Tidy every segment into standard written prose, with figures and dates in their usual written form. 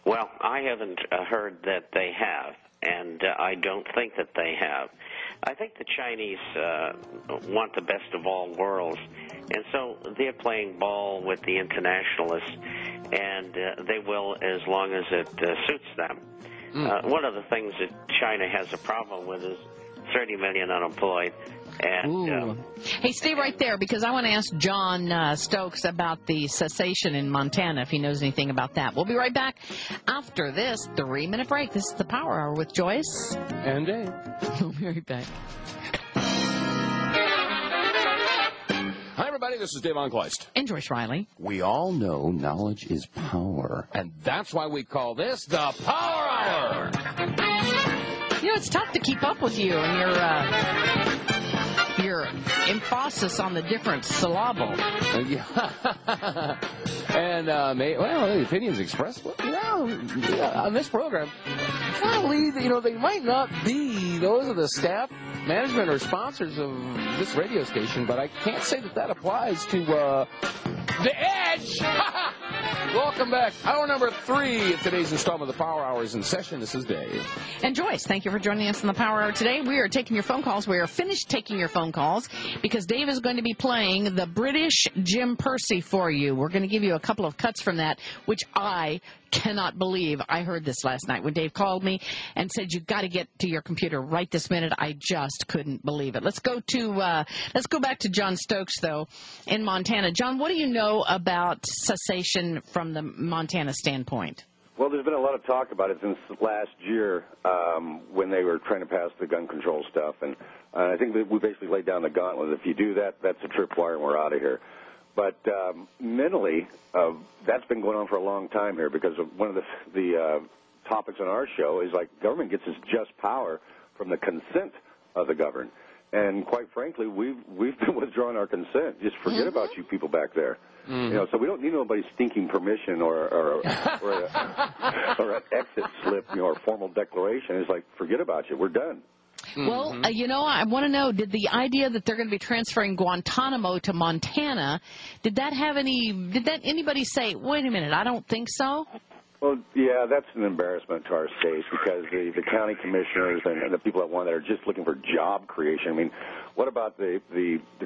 Well, I haven't heard that they have, and I don't think that they have. I think the Chinese want the best of all worlds, and so they're playing ball with the internationalists, and they will as long as it suits them. One of the things that China has a problem with is 30 million unemployed. And, hey, stay right there, because I want to ask John Stokes about the cessation in Montana, if he knows anything about that. We'll be right back after this 3-minute break. This is the Power Hour with Joyce and Dave. We'll be right back. Hi, everybody. This is Dave Onquist. And Joyce Riley. We all know knowledge is power, and that's why we call this the Power Hour. You know, it's tough to keep up with you and your emphasis on the different syllable. And, the opinions expressed, on this program, I believe, they might not be those of the staff, management, or sponsors of this radio station, but I can't say that applies to, The Edge! Welcome back. Hour number 3 of today's installment of the Power Hour is in session. This is Dave. And Joyce, thank you for joining us in the Power Hour today. We are taking your phone calls. We are finished taking your phone calls because Dave is going to be playing the British Jim Percy for you. We're going to give you a couple of cuts from that, which I cannot believe. I heard this last night when Dave called me and said, "You've got to get to your computer right this minute." I just couldn't believe it. Let's go back to John Stokes, though, in Montana. John, what do you know about cessation from the Montana standpoint? Well, there's been a lot of talk about it since last year when they were trying to pass the gun control stuff. And I think that we basically laid down the gauntlet. If you do that, that's a tripwire and we're out of here. But mentally, that's been going on for a long time here because of one of the topics on our show is like government gets its just power from the consent of the governed. And quite frankly, we've been withdrawing our consent. Just forget about you people back there. So we don't need nobody's stinking permission or an exit slip, or a formal declaration. It's like, forget about you. We're done. Well, I want to know, did the idea that they're going to be transferring Guantanamo to Montana, did anybody say, wait a minute, I don't think so? Well, yeah, that's an embarrassment to our state because the county commissioners and the people that want that are just looking for job creation. I mean, what about the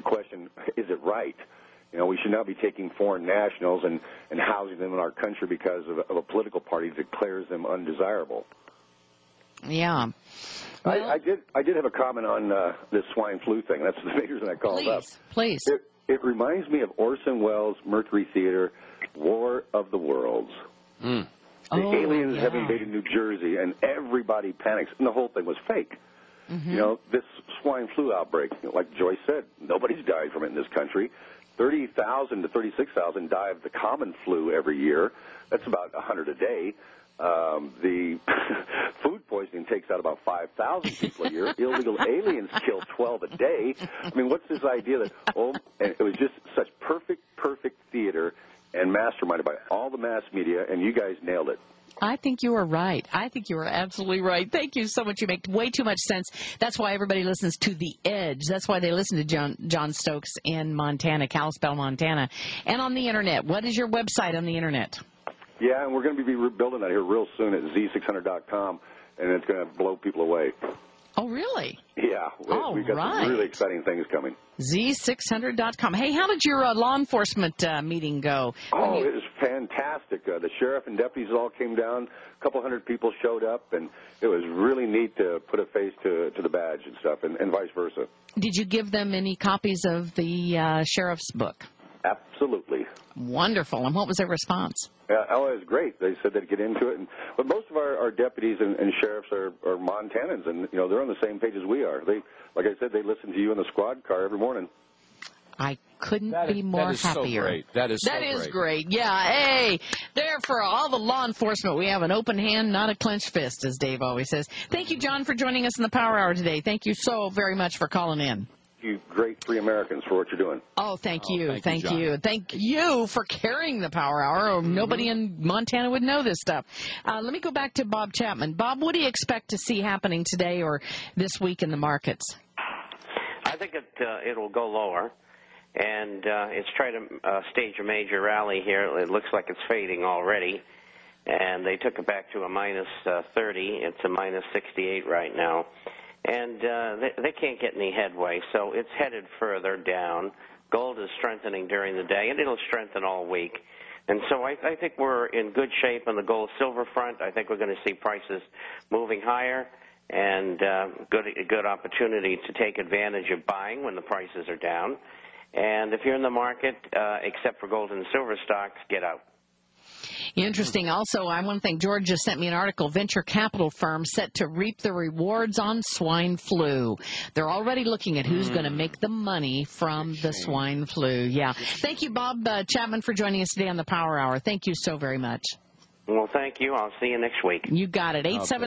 question, is it right? We should not be taking foreign nationals and housing them in our country because of a political party that declares them undesirable. Yeah. Well, I did have a comment on this swine flu thing. That's the main reason I called up. Please. It reminds me of Orson Welles' Mercury Theater, War of the Worlds. The aliens have invaded New Jersey, and everybody panics, and the whole thing was fake. This swine flu outbreak, like Joyce said, nobody's died from it in this country. 30,000 to 36,000 die of the common flu every year. That's about 100 a day. The food poisoning takes out about 5,000 people a year. Illegal aliens kill 12 a day. I mean, what's this idea that, and it was just such perfect theater and masterminded by all the mass media, and you guys nailed it. I think you are right. I think you are absolutely right. Thank you so much. You make way too much sense. That's why everybody listens to The Edge. That's why they listen to John Stokes in Montana, Kalispell, Montana. And on the Internet. What is your website on the Internet? Yeah, and we're going to be rebuilding that here real soon at Z600.com, and it's going to blow people away. Oh, really? Yeah. We've got some really exciting things coming. Z600.com. Hey, how did your law enforcement meeting go? It was fantastic. The sheriff and deputies all came down. A couple hundred people showed up, and it was really neat to put a face to the badge and stuff, and vice versa. Did you give them any copies of the sheriff's book? Absolutely. Wonderful. And what was their response? It was great. They said they'd get into it. But most of our deputies and sheriffs are Montanans, and they're on the same page as we are. Like I said, they listen to you in the squad car every morning. I couldn't be more happier. So great. That is great. Yeah. Hey, there for all the law enforcement. We have an open hand, not a clenched fist, as Dave always says. Thank you, John, for joining us in the Power Hour today. Thank you so very much for calling in. You great free Americans for what you're doing. Oh, thank you. Thank you. Thank you for carrying the Power Hour. Nobody in Montana would know this stuff. Let me go back to Bob Chapman. Bob, what do you expect to see happening today or this week in the markets? I think it'll go lower, and it's trying to stage a major rally here. It looks like it's fading already. and they took it back to a minus 30. It's a minus 68 right now. And they can't get any headway, so it's headed further down. Gold is strengthening during the day, and it'll strengthen all week. And so I think we're in good shape on the gold-silver front. I think we're going to see prices moving higher, and good opportunity to take advantage of buying when the prices are down. And if you're in the market, except for gold and silver stocks, get out. Interesting. Also, I want to thank George just sent me an article, venture capital firm set to reap the rewards on swine flu. They're already looking at who's going to make the money from the swine flu. Yeah. Thank you, Bob Chapman, for joining us today on the Power Hour. Thank you so very much. Well, thank you. I'll see you next week. You got it. 877